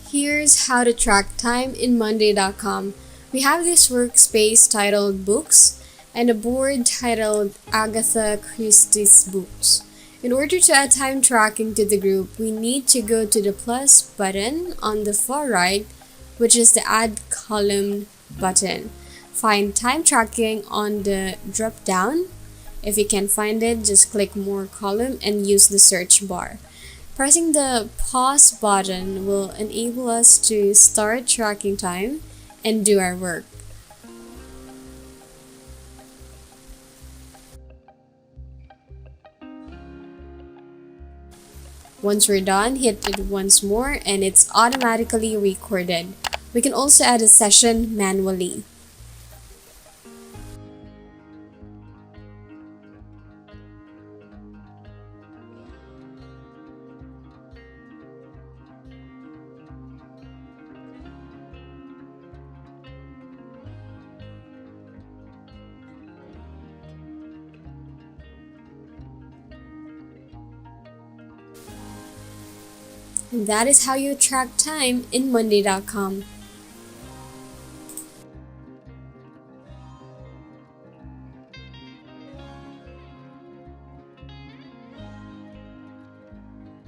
Here's how to track time in Monday.com. We have this workspace titled Books and a board titled Agatha Christie's Books. In order to add time tracking to the group, we need to go to the plus button on the far right, which is the Add Column button. Find time tracking on the drop down. If you can't find it, just click More Column and use the search bar. Pressing the pause button will enable us to start tracking time and do our work. Once we're done, hit it once more and it's automatically recorded. We can also add a session manually. And that is how you track time in Monday.com.